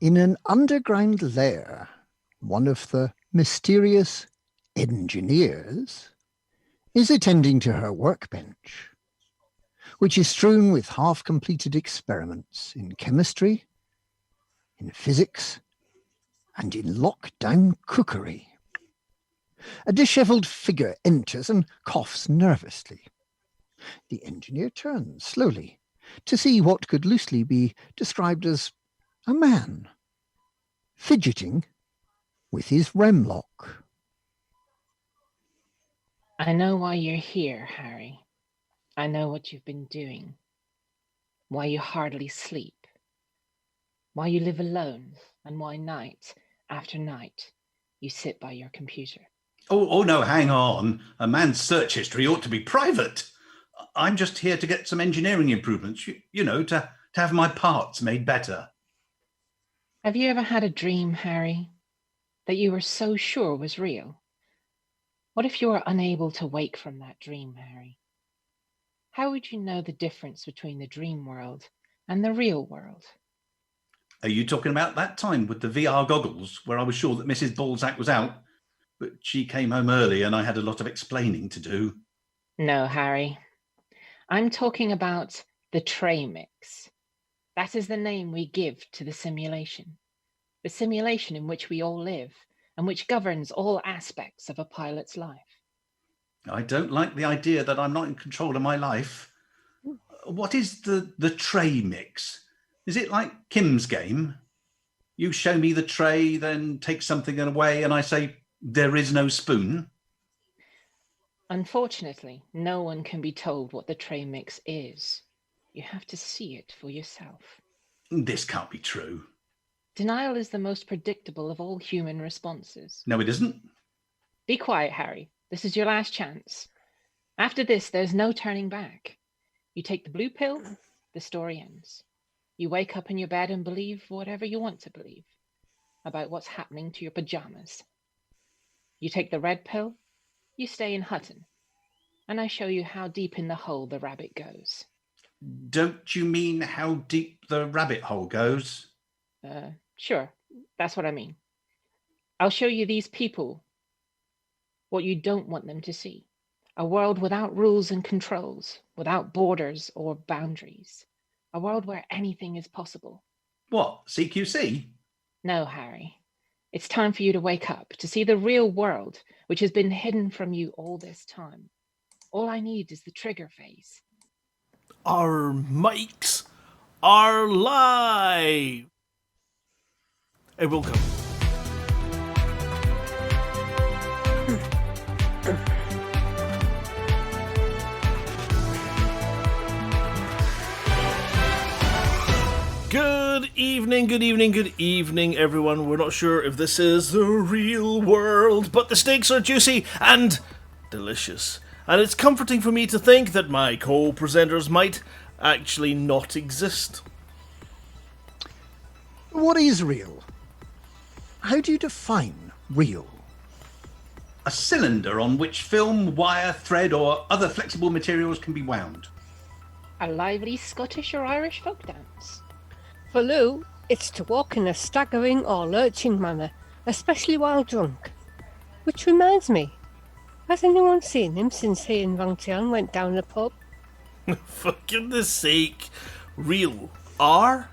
In an underground lair, one of the mysterious engineers is attending to her workbench, which is strewn with half-completed experiments in chemistry, in physics, and in lockdown cookery. A dishevelled figure enters and coughs nervously. The engineer turns slowly to see what could loosely be described as a man fidgeting with his remlock. I know why you're here, Harry. I know what you've been doing. Why you hardly sleep. Why you live alone, and why night after night you sit by your computer. Oh, no, hang on. A man's search history ought to be private. I'm just here to get some engineering improvements, to have my parts made better. Have you ever had a dream, Harry, that you were so sure was real? What if you were unable to wake from that dream, Harry? How would you know the difference between the dream world and the real world? Are you talking about that time with the VR goggles where I was sure that Mrs. Balzac was out, but she came home early and I had a lot of explaining to do? No, Harry. I'm talking about the tray mix. That is the name we give to the simulation in which we all live and which governs all aspects of a pilot's life. I don't like the idea that I'm not in control of my life. What is the tray mix? Is it like Kim's game? You show me the tray, then take something away, and I say, there is no spoon? Unfortunately, no one can be told what the tray mix is. You have to see it for yourself. This can't be true. Denial is the most predictable of all human responses. No, it isn't. Be quiet, Harry. This is your last chance. After this, there's no turning back. You take the blue pill, the story ends. You wake up in your bed and believe whatever you want to believe about what's happening to your pajamas. You take the red pill, you stay in Hutton, and I show you how deep in the hole the rabbit goes. Don't you mean how deep the rabbit hole goes? Sure, that's what I mean. I'll show you these people what you don't want them to see. A world without rules and controls, without borders or boundaries. A world where anything is possible. What, CQC? No, Harry. It's time for you to wake up, to see the real world, which has been hidden from you all this time. All I need is the trigger phase. Our mics are live. Hey, welcome. Good evening, everyone. We're not sure if this is the real world, but the steaks are juicy and delicious. And it's comforting for me to think that my co-presenters might actually not exist. What is real? How do you define real? A cylinder on which film, wire, thread, or other flexible materials can be wound. A lively Scottish or Irish folk dance. For Lou, it's to walk in a staggering or lurching manner, especially while drunk. Which reminds me, has anyone seen him since he and Wang Tian went down the pub? For goodness sake, real. R-E-A-L,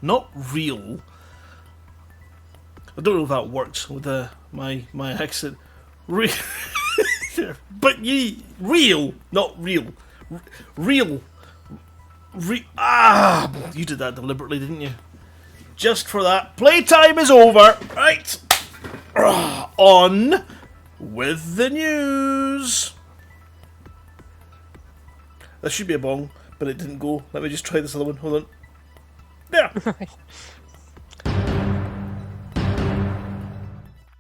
not real. I don't know if that works with my accent. But real, not real. Real. You did that deliberately, didn't you? Just for that. Playtime is over. Right. On with the news. That should be a bong, but it didn't go. Let me just try this other one. Hold on. There.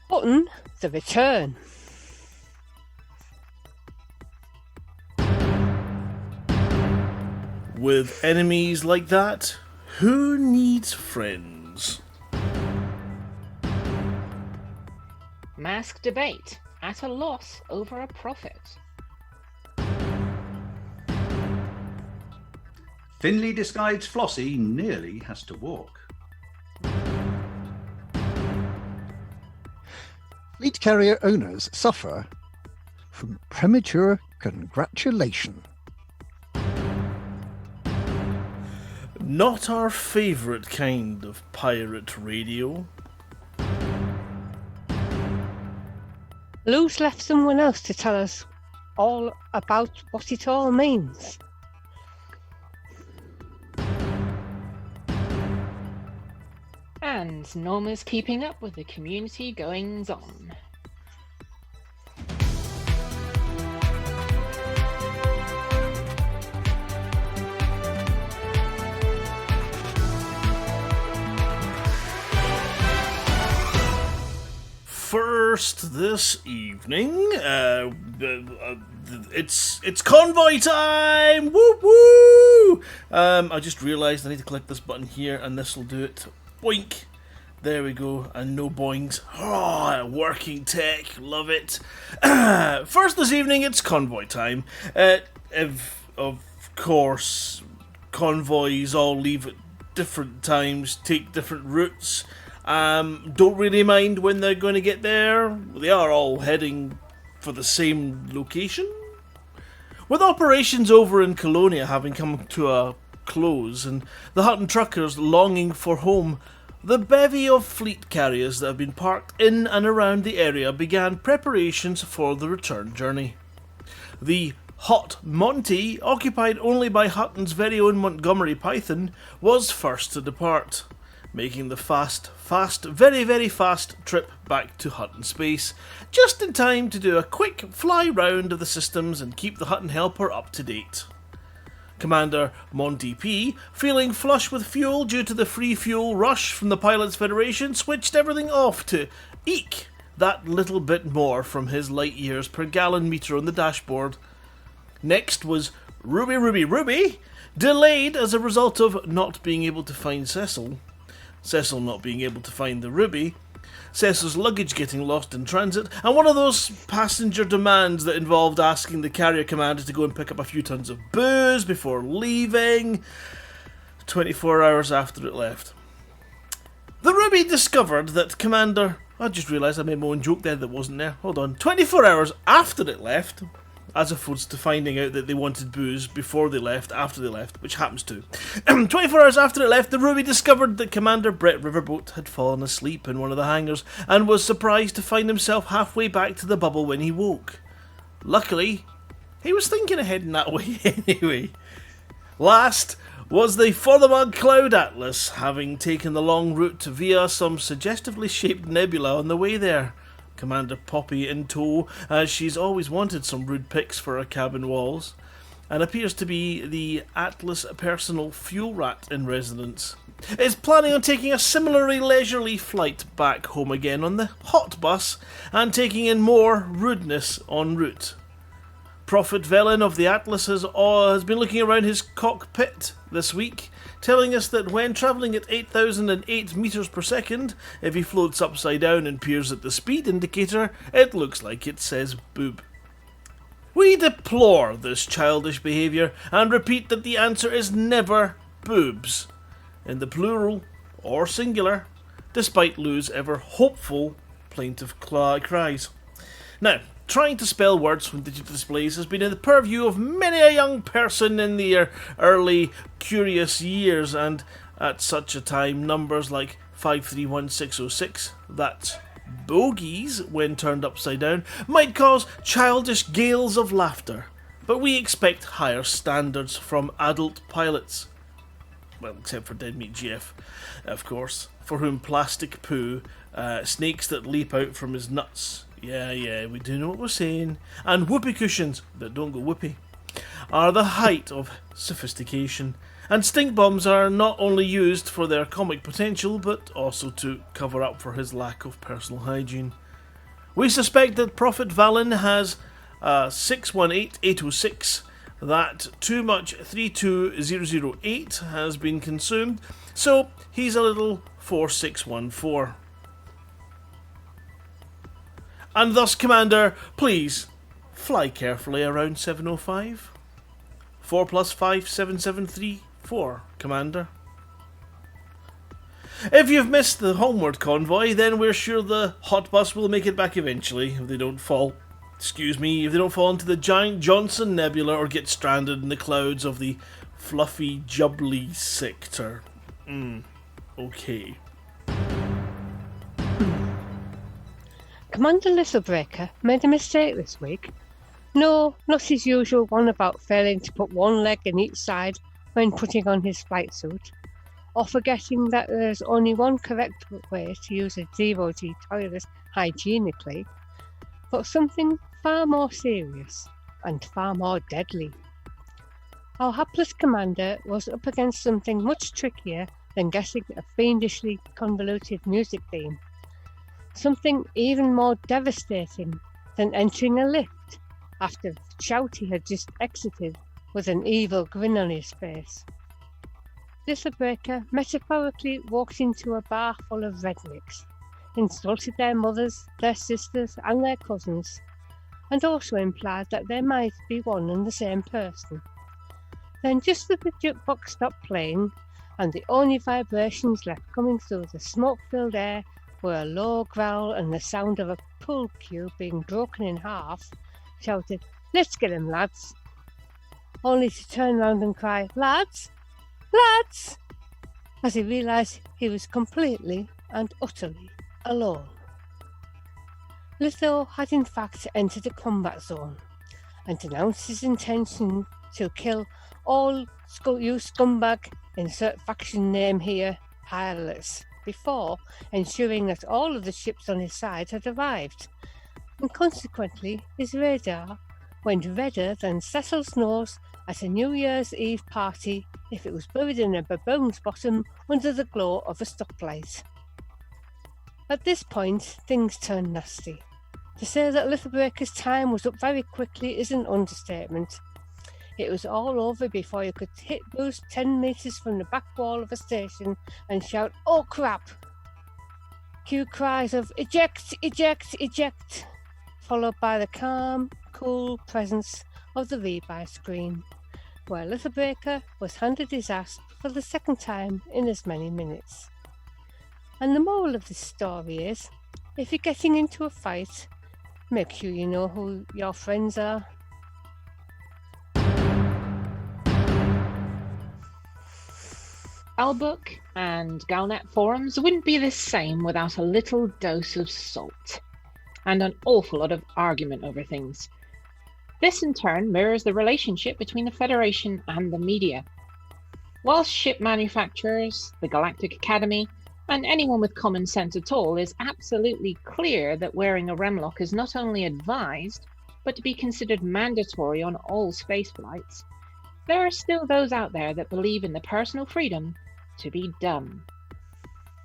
Hutton, the return. With enemies like that, who needs friends? Mask debate at a loss over a profit. Thinly disguised Flossie nearly has to walk. fleet carrier owners suffer from premature congratulation. Not our favourite kind of pirate radio. Lou's left someone else to tell us all about what it all means. And Norma's keeping up with the community goings on. First this evening, it's convoy time! Woo woo! I just realised I need to click this button here, and this will do it. Boink! There we go, and no boings. Oh, working tech, love it. First this evening, it's convoy time. Of course, convoys all leave at different times, take different routes. Don't really mind when they're going to get there. They are all heading for the same location. With operations over in Colonia having come to a close and the Hutton Truckers longing for home, the bevy of fleet carriers that have been parked in and around the area began preparations for the return journey. The Hot Monty, occupied only by Hutton's very own Montgomery Python, was first to depart, making the very, very fast trip back to Hutton Space, just in time to do a quick fly round of the systems and keep the Hutton Helper up to date. Commander Monty P, feeling flush with fuel due to the free fuel rush from the Pilots Federation, switched everything off to eke that little bit more from his light years per gallon meter on the dashboard. Next was Ruby, delayed as a result of not being able to find Cecil not being able to find the Ruby, Cecil's luggage getting lost in transit, and one of those passenger demands that involved asking the carrier commander to go and pick up a few tons of booze before leaving 24 hours after it left. The Ruby discovered that Commander... I just realised I made my own joke there that wasn't there. Hold on. 24 hours after it left, as opposed to finding out that they wanted booze before they left, after they left, which happens too. 24 hours after it left, the Ruby discovered that Commander Brett Riverboat had fallen asleep in one of the hangars and was surprised to find himself halfway back to the bubble when he woke. Luckily, he was thinking of heading that way anyway. Last was the For the Mug Cloud Atlas, having taken the long route via some suggestively shaped nebula on the way there. Commander Poppy in tow, as she's always wanted some rude pics for her cabin walls, and appears to be the Atlas personal fuel rat in residence, is planning on taking a similarly leisurely flight back home again on the hot bus and taking in more rudeness en route. Prophet Velen of the Atlas has been looking around his cockpit this week, telling us that when travelling at 8,008 metres per second, if he floats upside down and peers at the speed indicator, it looks like it says boob. We deplore this childish behaviour and repeat that the answer is never boobs, in the plural or singular, despite Lou's ever hopeful plaintive cries. Now, trying to spell words from digital displays has been in the purview of many a young person in their early curious years, and at such a time numbers like 531606, that's bogies when turned upside down, might cause childish gales of laughter. But we expect higher standards from adult pilots. Well, except for Dead Meat GF, of course, for whom plastic poo, snakes that leap out from his nuts, yeah, we do know what we're saying, and whoopee cushions that don't go whoopee, are the height of sophistication. And stink bombs are not only used for their comic potential, but also to cover up for his lack of personal hygiene. We suspect that Prophet Valen has 618806, that too much 32008 has been consumed, so he's a little 4614. And thus, Commander, please fly carefully around 705. 4 + 5 7 7 3 4, Commander. If you've missed the homeward convoy, then we're sure the hot bus will make it back eventually if they don't fall into the giant Johnson Nebula or get stranded in the clouds of the fluffy jubbly sector. Okay. Commander Littlebreaker made a mistake this week. No, not his usual one about failing to put one leg in each side when putting on his flight suit, or forgetting that there's only one correct way to use a zero-G toilet hygienically, but something far more serious and far more deadly. Our hapless commander was up against something much trickier than guessing a fiendishly convoluted music theme. Something even more devastating than entering a lift after Shouty had just exited with an evil grin on his face. Littlebreaker metaphorically walked into a bar full of rednecks, insulted their mothers, their sisters and their cousins, and also implied that they might be one and the same person. Then just as the jukebox stopped playing and the only vibrations left coming through the smoke-filled air were a low growl and the sound of a pool cue being broken in half, shouted, "Let's get him, lads!" Only to turn round and cry, "Lads! Lads!" as he realised he was completely and utterly alone. Litho had in fact entered a combat zone and announced his intention to kill all you scumbag, insert faction name here, pilots, before ensuring that all of the ships on his side had arrived, and consequently his radar went redder than Cecil's nose at a New Year's Eve party if it was buried in a baboon's bottom under the glow of a stoplight. At this point, things turned nasty. To say that Littlebreaker's time was up very quickly is an understatement. It was all over before you could hit boost 10 metres from the back wall of a station and shout, "Oh crap!" Cue cries of "Eject! Eject! Eject!" followed by the calm, cool presence of the rebuy screen, where Littlebreaker was handed his ass for the second time in as many minutes. And the moral of this story is, if you're getting into a fight, make sure you know who your friends are. Albook and Galnet forums wouldn't be the same without a little dose of salt and an awful lot of argument over things. This in turn mirrors the relationship between the Federation and the media. Whilst ship manufacturers, the Galactic Academy, and anyone with common sense at all is absolutely clear that wearing a remlock is not only advised, but to be considered mandatory on all space flights, there are still those out there that believe in the personal freedom to be dumb.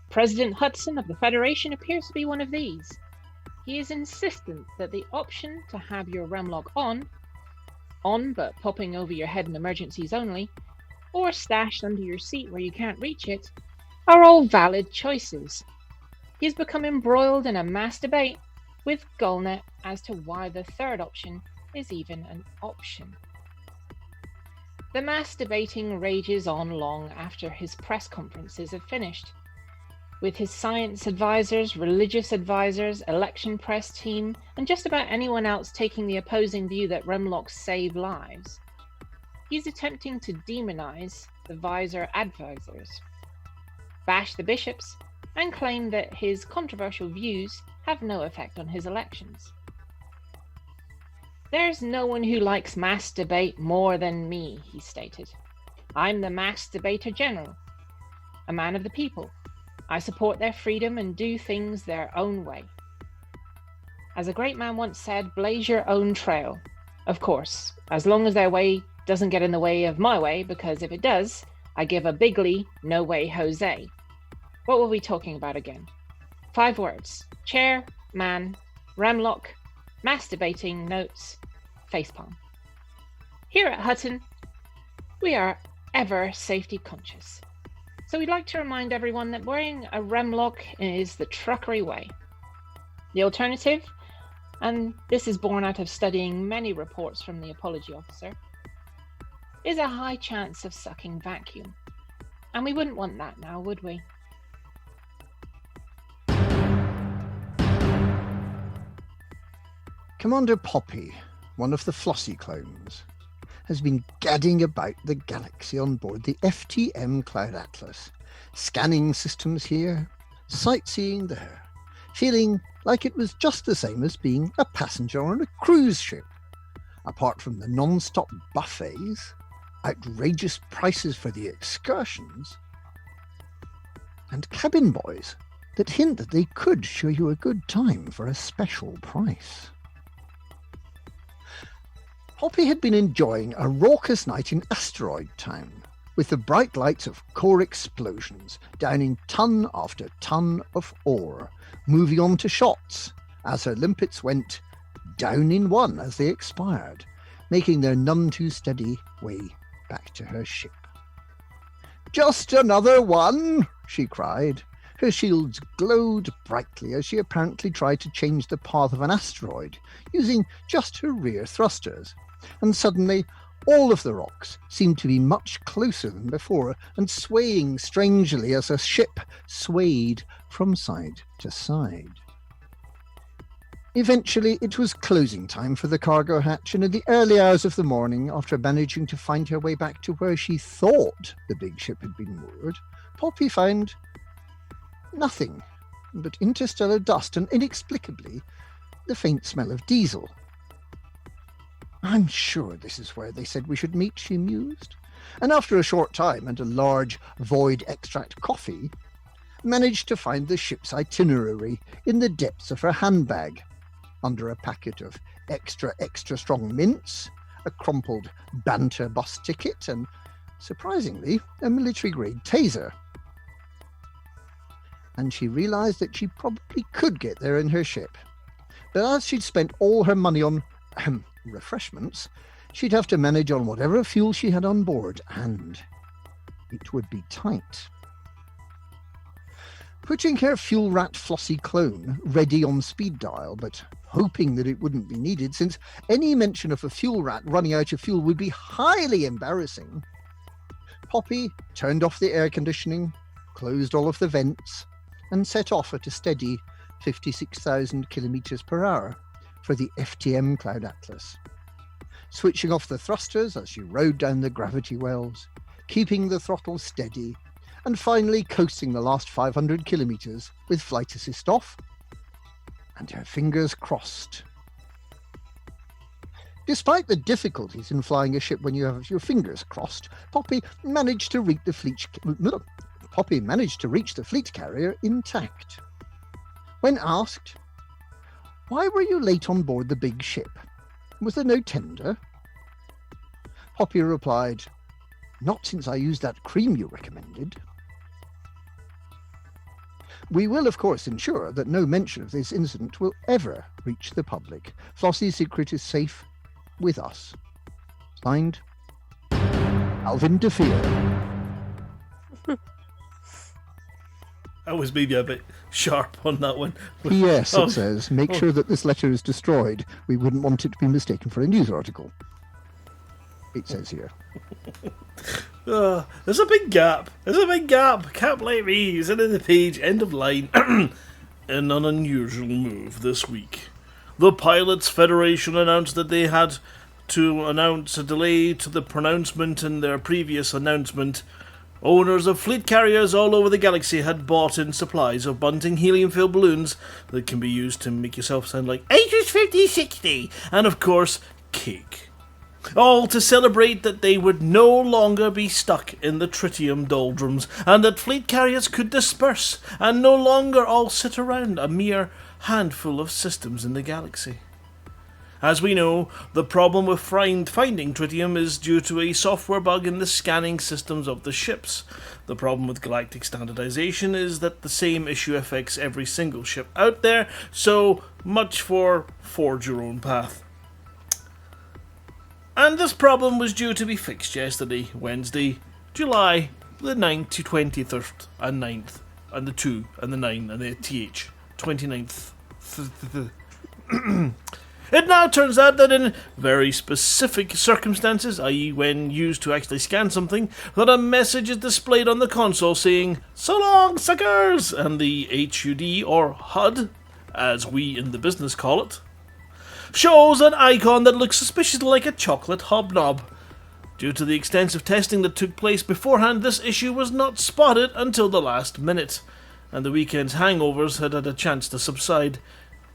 President Hudson of the Federation appears to be one of these. He is insistent that the option to have your remlock on but popping over your head in emergencies only, or stashed under your seat where you can't reach it, are all valid choices. He has become embroiled in a mass debate with Galnet as to why the third option is even an option. The mass debating rages on long after his press conferences have finished, with his science advisors, religious advisors, election press team, and just about anyone else taking the opposing view that remlocks save lives. He's attempting to demonize the visor advisors, bash the bishops, and claim that his controversial views have no effect on his elections. "There's no one who likes mass debate more than me," he stated. "I'm the mass debater general, a man of the people. I support their freedom and do things their own way. As a great man once said, blaze your own trail. Of course, as long as their way doesn't get in the way of my way, because if it does, I give a bigly no way Jose." What were we talking about again? 5 words: chair, man, remlock, mass debating, notes, facepalm. Here at Hutton, we are ever safety conscious. So we'd like to remind everyone that wearing a remlock is the truckery way. The alternative, and this is born out of studying many reports from the apology officer, is a high chance of sucking vacuum. And we wouldn't want that now, would we? Commander Poppy, one of the Flossie clones, has been gadding about the galaxy on board the FTM Cloud Atlas, scanning systems here, sightseeing there, feeling like it was just the same as being a passenger on a cruise ship. Apart from the non-stop buffets, outrageous prices for the excursions, and cabin boys that hint that they could show you a good time for a special price. Poppy had been enjoying a raucous night in Asteroid Town, with the bright lights of core explosions downing ton after ton of ore, moving on to shots as her limpets went down in one as they expired, making their none too steady way back to her ship. "Just another one," she cried. Her shields glowed brightly as she apparently tried to change the path of an asteroid using just her rear thrusters, and suddenly all of the rocks seemed to be much closer than before and swaying strangely as her ship swayed from side to side. Eventually it was closing time for the cargo hatch, and in the early hours of the morning, after managing to find her way back to where she thought the big ship had been moored, Poppy found nothing but interstellar dust and, inexplicably, the faint smell of diesel. "I'm sure this is where they said we should meet," she mused, and after a short time and a large void extract coffee, managed to find the ship's itinerary in the depths of her handbag, under a packet of extra strong mints, a crumpled banter bus ticket, and, surprisingly, a military-grade taser. And she realised that she probably could get there in her ship. But as she'd spent all her money on refreshments, she'd have to manage on whatever fuel she had on board, and it would be tight. Putting her fuel rat Flossie clone ready on speed dial, but hoping that it wouldn't be needed, since any mention of a fuel rat running out of fuel would be highly embarrassing, Poppy turned off the air conditioning, closed all of the vents, and set off at a steady 56,000 kilometres per hour for the FTM Cloud Atlas, switching off the thrusters as she rode down the gravity wells, keeping the throttle steady, and finally coasting the last 500 kilometres with flight assist off, and her fingers crossed. Despite the difficulties in flying a ship when you have your fingers crossed, Poppy managed to reach the fleet carrier intact. When asked, "Why were you late on board the big ship? Was there no tender?" Poppy replied, "Not since I used that cream you recommended." We will, of course, ensure that no mention of this incident will ever reach the public. Flossie's secret is safe with us. Signed, Alvin DeFeer. I was maybe a bit sharp on that one. P.S. It says, make sure that this letter is destroyed. We wouldn't want it to be mistaken for a news article. It says here. There's a big gap. Can't blame me. He's into the page. End of line. In an unusual move this week, the Pilots Federation announced that they had to announce a delay to the pronouncement in their previous announcement. Owners of fleet carriers all over the galaxy had bought in supplies of bunting helium-filled balloons that can be used to make yourself sound like Aegis 5060, and of course, cake. All to celebrate that they would no longer be stuck in the tritium doldrums, and that fleet carriers could disperse, and no longer all sit around a mere handful of systems in the galaxy. As we know, the problem with finding tritium is due to a software bug in the scanning systems of the ships. The problem with galactic standardization is that the same issue affects every single ship out there, so much for forge your own path. And this problem was due to be fixed yesterday, Wednesday, July the 9th to 23rd, and 9th, and the 2, and the 9, and the TH, 29th. It now turns out that in very specific circumstances, i.e. when used to actually scan something, that a message is displayed on the console saying, "So long, suckers!" and the HUD, or HUD, as we in the business call it, shows an icon that looks suspiciously like a chocolate hobnob. Due to the extensive testing that took place beforehand, this issue was not spotted until the last minute, and the weekend's hangovers had a chance to subside.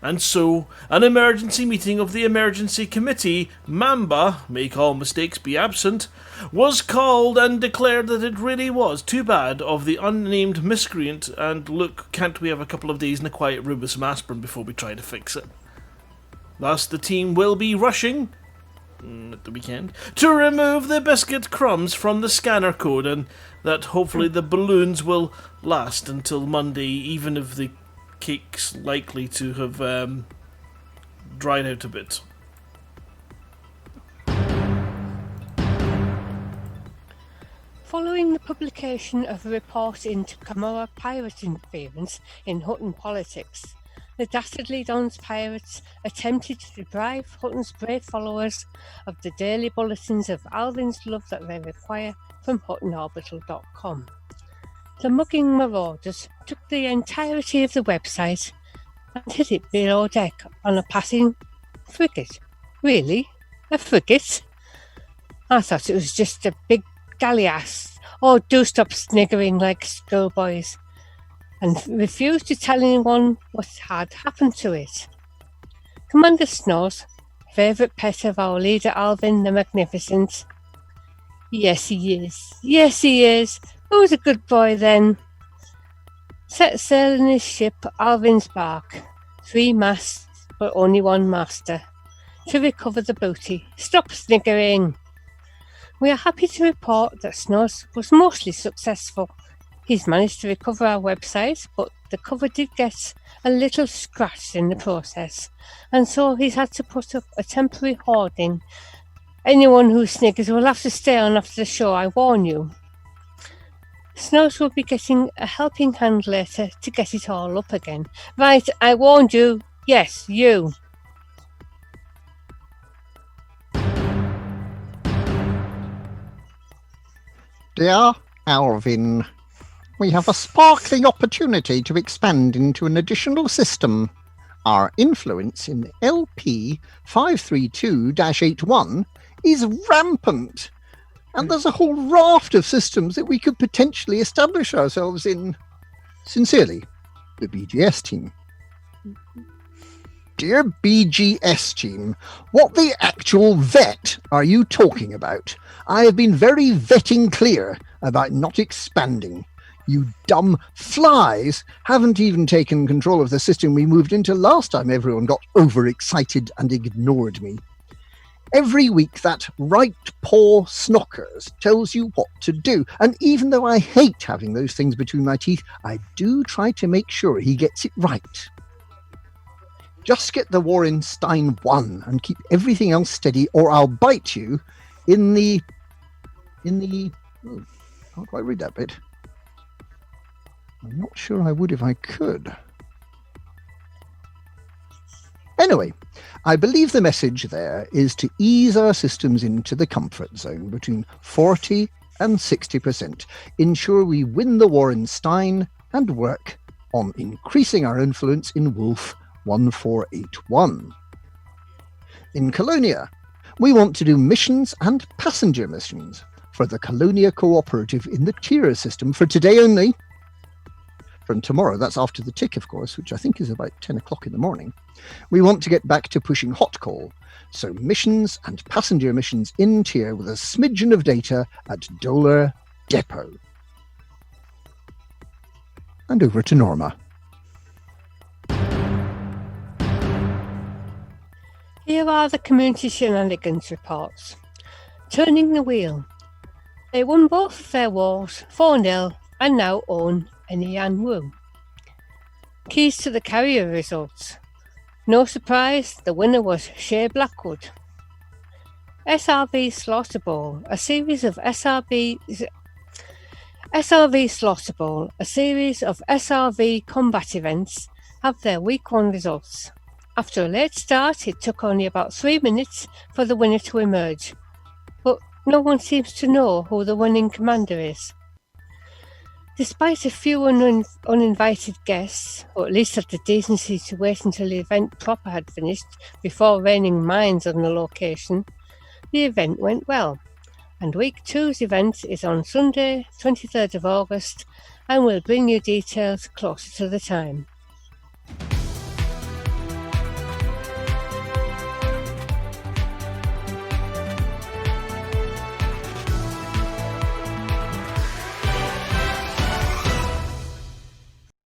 And so, an emergency meeting of the Emergency Committee, Mamba, make all mistakes be absent, was called and declared that it really was too bad of the unnamed miscreant, and look, can't we have a couple of days in a quiet room with some aspirin before we try to fix it? Thus, the team will be rushing, at the weekend, to remove the biscuit crumbs from the scanner code, and that hopefully the balloons will last until Monday, even if the cake's likely to have dried out a bit. Following the publication of a report into Camorra pirate interference in Hutton politics, the Dastardly Dons pirates attempted to deprive Hutton's brave followers of the daily bulletins of Alvin's love that they require from HuttonOrbital.com. The mugging marauders took the entirety of the website and hid it below deck on a passing frigate. Really? A frigate? I thought it was just a big galleass. Oh, do stop sniggering like schoolboys, and refused to tell anyone what had happened to it. Commander Snow's favourite pet of our leader Alvin the Magnificent. Yes, he is. Yes, he is. Who's a good boy then? Set sail in his ship, Alvin's bark. 3 masts, but only 1 master. To recover the booty. Stop sniggering. We are happy to report that Snows was mostly successful. He's managed to recover our website, but the cover did get a little scratched in the process, and so he's had to put up a temporary hoarding. Anyone who sniggers will have to stay on after the show, I warn you. Snows will be getting a helping hand later to get it all up again. Right, I warned you. Yes, you. Dear Alvin, we have a sparkling opportunity to expand into an additional system. Our influence in LP 532-81 is rampant, and there's a whole raft of systems that we could potentially establish ourselves in. Sincerely, the BGS team. Dear BGS team, what the actual vet are you talking about? I have been very vetting clear about not expanding. You dumb flies haven't even taken control of the system we moved into last time everyone got overexcited and ignored me. Every week that right paw Snockers tells you what to do, and even though I hate having those things between my teeth, I do try to make sure he gets it right. Just get the Warrenstein won and keep everything else steady, or I'll bite you in the oh, can't quite read that bit. I'm not sure I would if I could. Anyway, I believe the message there is to ease our systems into the comfort zone between 40 and 60%, ensure we win the Warrenstein, and work on increasing our influence in Wolf 1481. In Colonia, we want to do missions and passenger missions for the Colonia Cooperative in the tier system for today only. From tomorrow, that's after the tick, of course, which I think is about 10 o'clock in the morning. We want to get back to pushing hot call, so missions and passenger missions in tier with a smidgen of data at Dolar Depot. And over to Norma. Here are the community shenanigans reports. Turning the wheel. They won both their wars 4-0 and now own Enian Wu. Keys to the carrier results. No surprise, the winner was Shea Blackwood. SRV Slaughter Bowl, a series of SRV Slaughter Bowl, a series of SRV combat events, have their week 1 results. After a late start, it took only about 3 minutes for the winner to emerge, but no one seems to know who the winning commander is. Despite a few uninvited guests, who at least had the decency to wait until the event proper had finished before raining mines on the location, the event went well. And week 2's event is on Sunday, 23rd of August, and we'll bring you details closer to the time.